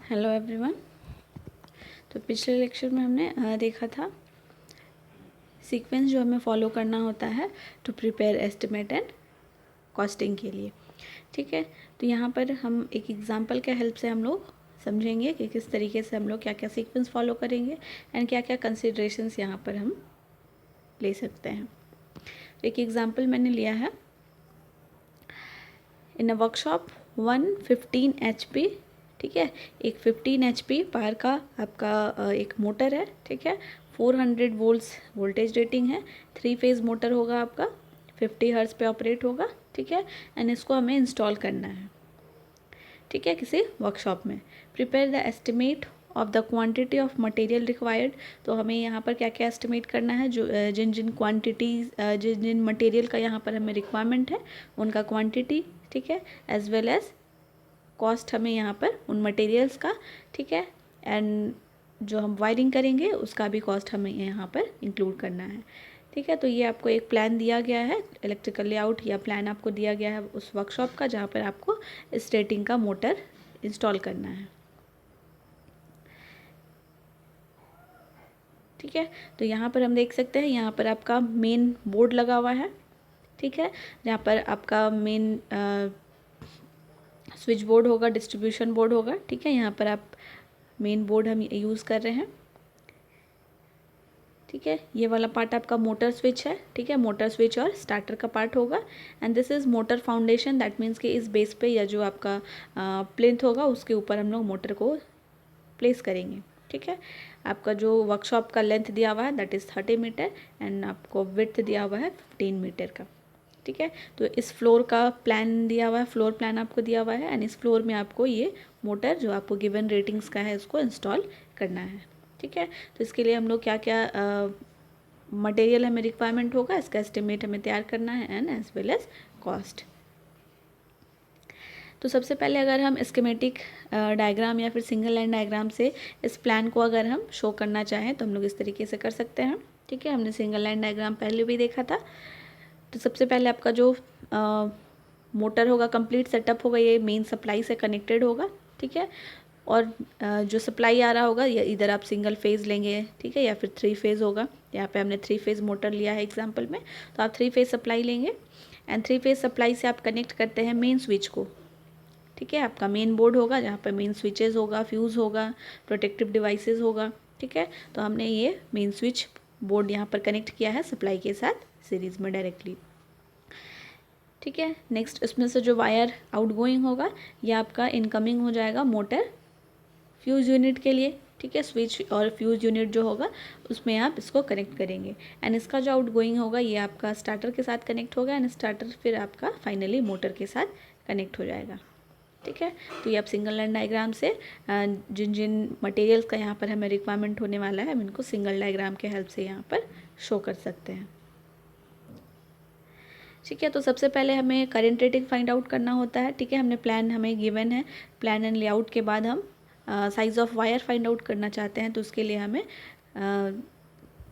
Hello everyone. तो पिछले lecture में हमने देखा था सीक्वेंस जो हमें फॉलो करना होता है to prepare estimate and costing के लिए। ठीक है, तो यहाँ पर हम एक एग्जांपल के हेल्प से हम लोग समझेंगे कि किस तरीके से हम लोग क्या क्या सीक्वेंस फॉलो करेंगे एंड क्या क्या कंसिडरेशंस यहाँ पर हम ले सकते हैं। तो एक एग्जांपल मैंने लिया है, इन अ वर्कशॉप 115 HP। ठीक है, एक 15 HP पावर का आपका एक मोटर है। ठीक है, 400 वोल्ट्स वोल्टेज रेटिंग है, 3 फेज़ मोटर होगा आपका, 50 हर्ट्ज पे ऑपरेट होगा। ठीक है, एंड इसको हमें इंस्टॉल करना है। ठीक है, किसी वर्कशॉप में। Prepare the estimate of the quantity of material required. तो हमें यहाँ पर क्या क्या एस्टिमेट करना है, जो जिन जिन क्वांटिटीज़ जिन जिन मटेरियल का यहाँ पर हमें रिक्वायरमेंट है उनका क्वांटिटी। ठीक है, एज वेल एज कॉस्ट हमें यहाँ पर उन मटेरियल्स का। ठीक है, एंड जो हम वायरिंग करेंगे उसका भी कॉस्ट हमें यहाँ पर इंक्लूड करना है। ठीक है, तो ये आपको एक प्लान दिया गया है, इलेक्ट्रिकल लेआउट या प्लान आपको दिया गया है उस वर्कशॉप का जहाँ पर आपको इस रेटिंग का मोटर इंस्टॉल करना है। ठीक है, तो यहाँ पर हम देख सकते हैं, यहाँ पर आपका मेन बोर्ड लगा हुआ है। ठीक है, जहाँ पर आपका मेन स्विच बोर्ड होगा, डिस्ट्रीब्यूशन बोर्ड होगा। ठीक है, यहाँ पर आप मेन बोर्ड हम यूज़ कर रहे हैं। ठीक है, ये वाला पार्ट आपका मोटर स्विच है। ठीक है, मोटर स्विच और स्टार्टर का पार्ट होगा। And this is motor foundation, that means कि इस बेस पे या जो आपका प्लिंथ होगा उसके ऊपर हम लोग मोटर को प्लेस करेंगे। ठीक है, आपका जो वर्कशॉप का लेंथ दिया हुआ है दैट इज़ 30 मीटर एंड आपको विड्थ दिया हुआ है 15 मीटर का। ठीक है, तो इस फ्लोर का प्लान दिया हुआ है, फ्लोर प्लान आपको दिया हुआ है एंड इस फ्लोर में आपको ये मोटर जो आपको गिवन रेटिंग्स का है उसको इंस्टॉल करना है। ठीक है, तो इसके लिए हम लोग क्या क्या मटेरियल हमें रिक्वायरमेंट होगा, इसका एस्टिमेट हमें तैयार करना है and as well as cost. तो सबसे पहले अगर हम स्कीमेटिक डायग्राम या फिर सिंगल लाइन डायग्राम से इस प्लान को अगर हम शो करना चाहें तो हम लोग इस तरीके से कर सकते हैं। ठीक है, हमने सिंगल लाइन डायग्राम पहले भी देखा था। तो सबसे पहले आपका जो मोटर होगा, कंप्लीट सेटअप होगा, ये मेन सप्लाई से कनेक्टेड होगा। ठीक है, और जो सप्लाई आ रहा होगा या इधर आप सिंगल फेज़ लेंगे, ठीक है, या फिर 3 फेज़ होगा। यहाँ पे हमने 3 फेज़ मोटर लिया है एग्जांपल में, तो आप 3 फेज़ सप्लाई लेंगे एंड 3 फेज़ सप्लाई से आप कनेक्ट करते हैं मेन स्विच को। ठीक है, आपका मेन बोर्ड होगा जहाँ पर मेन स्विचेस होगा, फ्यूज़ होगा, प्रोटेक्टिव डिवाइसेस होगा। ठीक है, तो हमने ये मेन स्विच बोर्ड यहाँ पर कनेक्ट किया है सप्लाई के साथ सीरीज़ में डायरेक्टली। ठीक है, नेक्स्ट इसमें से जो वायर आउटगोइंग होगा ये आपका इनकमिंग हो जाएगा मोटर फ्यूज़ यूनिट के लिए। ठीक है, स्विच और फ्यूज़ यूनिट जो होगा उसमें आप इसको कनेक्ट करेंगे एंड इसका जो आउटगोइंग होगा ये आपका स्टार्टर के साथ कनेक्ट होगा एंड स्टार्टर फिर आपका फाइनली मोटर के साथ कनेक्ट हो जाएगा। ठीक है, तो ये आप सिंगल लाइन डायग्राम से जिन जिन मटेरियल्स का यहाँ पर हमें रिक्वायरमेंट होने वाला है हम इनको सिंगल डायग्राम के हेल्प से यहाँ पर शो कर सकते हैं। ठीक है, तो सबसे पहले हमें करेंट रेटिंग फाइंड आउट करना होता है। ठीक है, हमने प्लान हमें गिवन है, प्लान एंड लेआउट के बाद हम size of wire find out करना चाहते हैं, तो उसके लिए हमें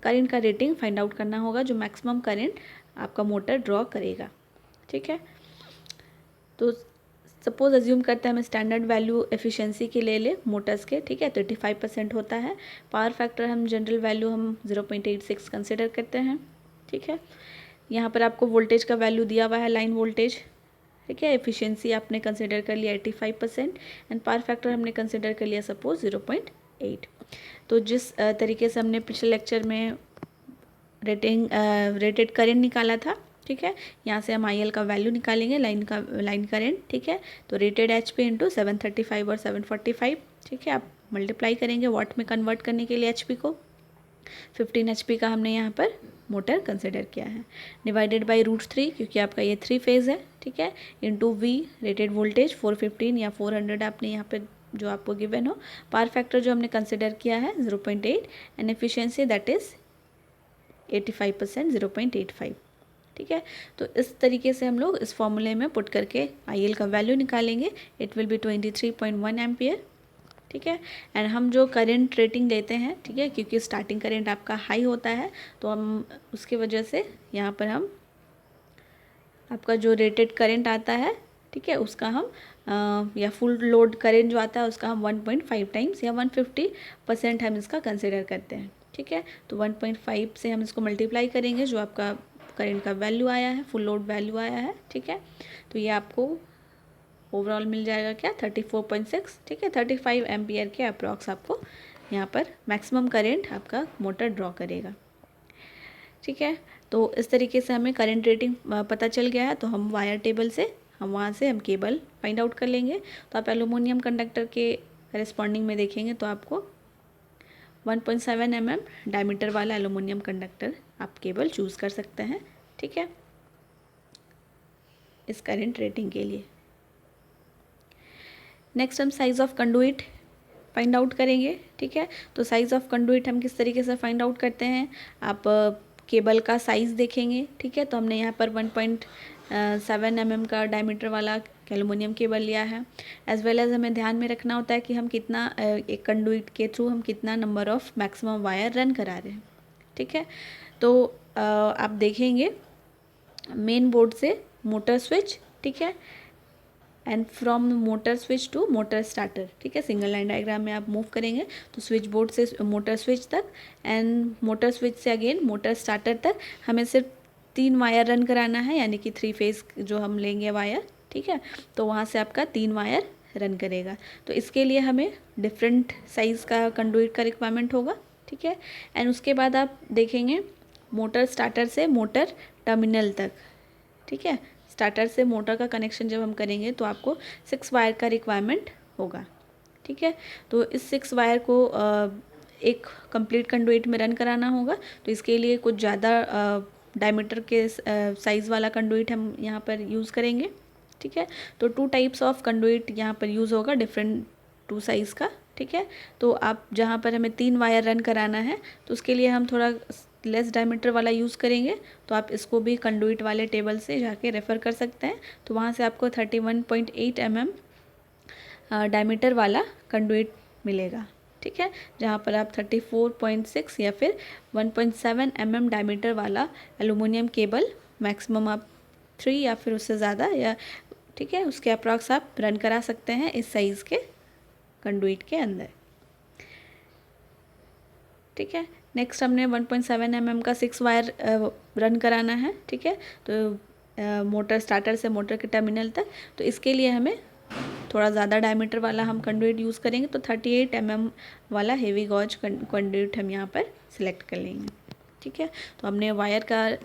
करेंट का रेटिंग फाइंड आउट करना होगा जो मैक्सिमम करेंट आपका मोटर ड्रॉ करेगा। ठीक है, तो सपोज अज्यूम करते हैं हम स्टैंडर्ड वैल्यू एफिशिएंसी की ले मोटर्स के। ठीक है, 35% होता है। पावर फैक्टर हम जनरल वैल्यू हम 0.86 कंसिडर करते हैं। ठीक है, यहाँ पर आपको वोल्टेज का वैल्यू दिया हुआ है, लाइन वोल्टेज। ठीक है, एफिशिएंसी आपने कंसिडर कर लिया 85% एंड पावर फैक्टर हमने कंसिडर कर लिया सपोज 0.8। तो जिस तरीके से हमने पिछले लेक्चर में रेटेड करेंट निकाला था, ठीक है, यहाँ से हम IL का वैल्यू निकालेंगे, लाइन करेंट। ठीक है, तो रेटेड HP इंटू 735 और 745। ठीक है, आप मल्टीप्लाई करेंगे वाट में कन्वर्ट करने के लिए HP को। 15 HP का हमने यहाँ पर मोटर कंसिडर किया है, डिवाइडेड बाई √3 क्योंकि आपका ये 3 फेज़ है। ठीक है, इंटू V रेटेड वोल्टेज 415 या 400 आपने यहाँ पे जो आपको गिवन हो। पावर फैक्टर जो हमने कंसिडर किया है 0.8 एंड एफिशिएंसी दैट इज़ 85%, 0.85। ठीक है, तो इस तरीके से हम लोग इस फॉर्मूले में पुट करके IL का वैल्यू निकालेंगे। It will be 23.1 ampere. ठीक है, एंड हम जो करंट रेटिंग लेते हैं, ठीक है, क्योंकि स्टार्टिंग करंट आपका हाई होता है तो हम उसकी वजह से यहाँ पर हम आपका जो रेटेड करंट आता है, ठीक है, उसका हम या फुल लोड करेंट जो आता है उसका हम 1.5 टाइम्स या 150% हम इसका कंसिडर करते हैं। ठीक है, तो 1.5 से हम इसको मल्टीप्लाई करेंगे जो आपका करेंट का वैल्यू आया है, फुल लोड वैल्यू आया है। ठीक है, तो ये आपको ओवरऑल मिल जाएगा क्या 34.6। ठीक है, 35 एम्पियर के अप्रॉक्स आपको यहाँ पर मैक्सिमम करेंट आपका मोटर ड्रॉ करेगा। ठीक है, तो इस तरीके से हमें करंट रेटिंग पता चल गया है। तो हम वायर टेबल से हम वहाँ से हम केबल फाइंड आउट कर लेंगे। तो आप एलुमिनियम कंडक्टर के करेस्पॉन्डिंग में देखेंगे तो आपको 1.7 mm डायमीटर वाला एलुमिनियम कंडक्टर आप केबल चूज़ कर सकते हैं। ठीक है, इस करंट रेटिंग के लिए। नेक्स्ट हम size of conduit find out करेंगे। ठीक है, तो साइज़ ऑफ कंडुइट हम किस तरीके से फाइंड आउट करते हैं, आप केबल का साइज़ देखेंगे। ठीक है, तो हमने यहाँ पर 1.7 mm का डायमीटर वाला एलुमिनियम केबल लिया है। एज वेल एज हमें ध्यान में रखना होता है कि हम कितना एक कंडुइट के थ्रू हम कितना number of maximum wire run करा रहे हैं। ठीक है, तो आप देखेंगे मेन बोर्ड से मोटर स्विच, ठीक है, and from motor switch to motor starter. ठीक है, सिंगल लाइन डायग्राम में आप मूव करेंगे तो स्विच बोर्ड से मोटर स्विच तक एंड मोटर स्विच से अगेन मोटर स्टार्टर तक हमें सिर्फ 3 वायर रन कराना है, यानी कि 3 फेज जो हम लेंगे वायर। ठीक है, तो वहाँ से आपका 3 वायर रन करेगा। तो इसके लिए हमें डिफरेंट साइज़ का कंडुइट का रिक्वायरमेंट होगा। ठीक है, एंड उसके बाद आप देखेंगे मोटर स्टार्टर से मोटर टर्मिनल तक। ठीक है, स्टार्टर से मोटर का कनेक्शन जब हम करेंगे तो आपको 6 वायर का रिक्वायरमेंट होगा। ठीक है, तो इस 6 वायर को एक कंप्लीट कंडुइट में रन कराना होगा। तो इसके लिए कुछ ज़्यादा डायमीटर के साइज़ वाला कंडुइट हम यहाँ पर यूज़ करेंगे। ठीक है, तो 2 टाइप्स ऑफ कंडुइट यहाँ पर यूज़ होगा, डिफरेंट 2 साइज़ का। ठीक है, तो आप जहाँ पर हमें 3 वायर रन कराना है तो उसके लिए हम थोड़ा लेस डायमीटर वाला यूज़ करेंगे। तो आप इसको भी कंडुइट वाले टेबल से जाके रेफ़र कर सकते हैं। तो वहाँ से आपको 31.8 mm डायमीटर वाला कंडुइट मिलेगा। ठीक है, जहाँ पर आप 34.6 या फिर 1.7 mm डायमीटर वाला एलुमिनियम केबल मैक्सिमम आप 3 या फिर उससे ज़्यादा या ठीक है उसके अप्रॉक्स आप रन करा सकते हैं इस साइज़ के कंडुइट के अंदर। ठीक है, नेक्स्ट हमने 1.7 mm का 6 वायर रन कराना है। ठीक है, तो मोटर स्टार्टर से मोटर के टर्मिनल तक। तो इसके लिए हमें थोड़ा ज़्यादा डायमीटर वाला हम कंडुइट यूज़ करेंगे। तो 38 mm वाला हेवी गॉज कंडुइट हम यहाँ पर सिलेक्ट कर लेंगे। ठीक है, तो हमने वायर का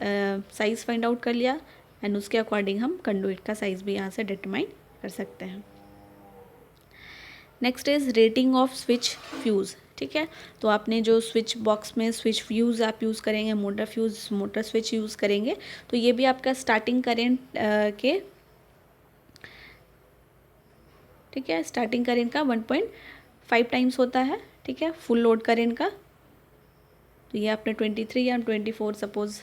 साइज़ फाइंड आउट कर लिया एंड उसके अकॉर्डिंग हम कंडुइट का साइज़ भी यहाँ से डिटरमाइन कर सकते हैं। Next is rating off switch fuse. ठीक है, तो आपने जो स्विच बॉक्स में स्विच फ्यूज़ आप यूज़ करेंगे, motor fuse motor switch use करेंगे, तो ये भी आपका स्टार्टिंग करेंट के ठीक है स्टार्टिंग करेंट का 1.5 टाइम्स होता है। ठीक है, फुल लोड करेंट का। तो ये आपने 23 या 24 सपोज़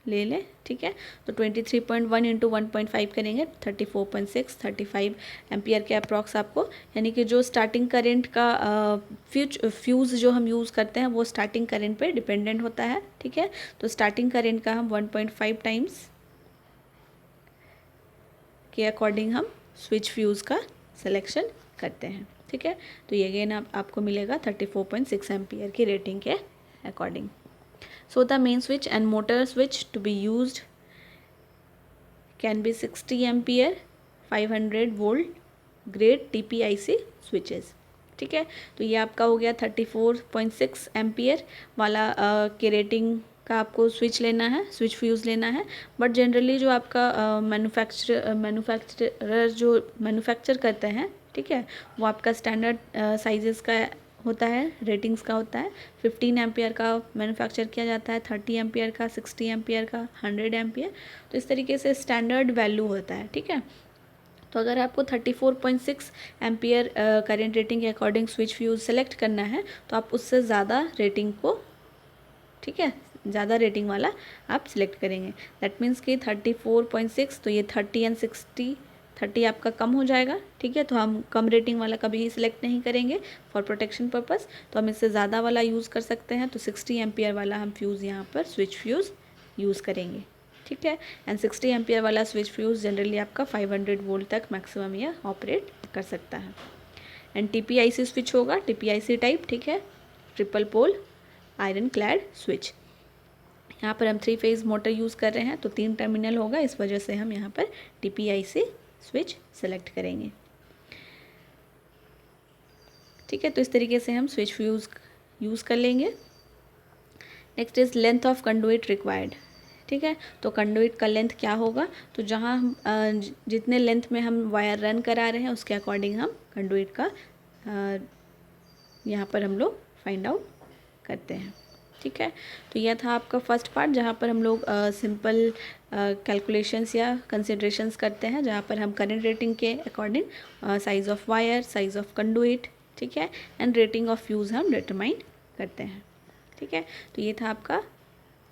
ले लें। ठीक है, तो 23.1 इंटू 1.5 करेंगे 34.6 35 एम्पियर के अप्रॉक्स आपको, यानी कि जो स्टार्टिंग करेंट का फ्यूज़ जो हम यूज़ करते हैं वो स्टार्टिंग करेंट पे डिपेंडेंट होता है। ठीक है, तो स्टार्टिंग करेंट का हम 1.5 टाइम्स के अकॉर्डिंग हम स्विच फ्यूज़ का सिलेक्शन करते हैं। ठीक है, तो ये अगेन आपको मिलेगा 34.6 एम्पियर की रेटिंग के according. So the main switch and motor switch to be used can be 60 ampere 500 volt grade TPIC switches। ठीक है, तो ये आपका हो गया 34.6 एम्पियर वाला के रेटिंग का आपको स्विच लेना है, स्विच फ्यूज़ लेना है। बट जनरली जो आपका मैन्युफैक्चरर जो मैन्युफैक्चर करते हैं, ठीक है, वो आपका स्टैंडर्ड साइजेस का होता है, रेटिंग्स का होता है। 15 एम्पियर का मैन्युफैक्चर किया जाता है, 30 एम्पियर का, 60 एम्पियर का, 100 एम्पियर। तो इस तरीके से स्टैंडर्ड वैल्यू होता है। ठीक है, तो अगर आपको 34.6 एम्पियर करेंट रेटिंग के अकॉर्डिंग स्विच फ्यूज़ सेलेक्ट करना है तो आप उससे ज़्यादा रेटिंग को, ठीक है, ज़्यादा रेटिंग वाला आप सिलेक्ट करेंगे। दैट मीन्स कि 34.6 तो ये 30 एंड 60 30 आपका कम हो जाएगा। ठीक है, तो हम कम रेटिंग वाला कभी ही सिलेक्ट नहीं करेंगे फॉर प्रोटेक्शन पर्पस। तो हम इससे ज़्यादा वाला यूज़ कर सकते हैं। तो 60 एम्पियर वाला हम फ्यूज़ यहाँ पर स्विच फ्यूज़ यूज़ करेंगे। ठीक है। एंड 60 एम्पियर वाला स्विच फ्यूज़ जनरली आपका 500 वोल्ट तक मैक्सिमम यह ऑपरेट कर सकता है। एंड TPIC स्विच होगा, TPIC टाइप, ठीक है, triple pole iron clad switch. यहाँ पर हम 3 फेज़ मोटर यूज़ कर रहे हैं तो 3 टर्मिनल होगा, इस वजह से हम यहाँ पर TPIC स्विच सेलेक्ट करेंगे। ठीक है, तो इस तरीके से हम स्विच फ्यूज़ यूज़ कर लेंगे। Next is length of conduit required. ठीक है, तो कंडुइट का लेंथ क्या होगा, तो जहाँ हम जितने लेंथ में हम वायर रन करा रहे हैं उसके अकॉर्डिंग हम कंडुइट का यहाँ पर हम लोग फाइंड आउट करते हैं। ठीक है, तो यह था आपका फर्स्ट पार्ट जहाँ पर हम लोग सिंपल कैलकुलेशंस या कंसिडरेशंस करते हैं, जहाँ पर हम करंट रेटिंग के according size of wire, size of conduit, ठीक है, एंड रेटिंग ऑफ फ्यूज़ हम डिटरमाइन करते हैं। ठीक है, तो ये था आपका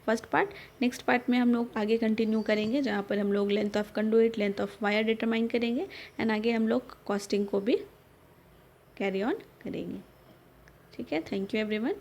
फर्स्ट पार्ट। नेक्स्ट पार्ट में हम लोग आगे कंटिन्यू करेंगे जहाँ पर हम लोग length of conduit, length of wire determine करेंगे एंड आगे हम लोग कॉस्टिंग को भी कैरी ऑन करेंगे। ठीक है, थैंक यू एवरीवन।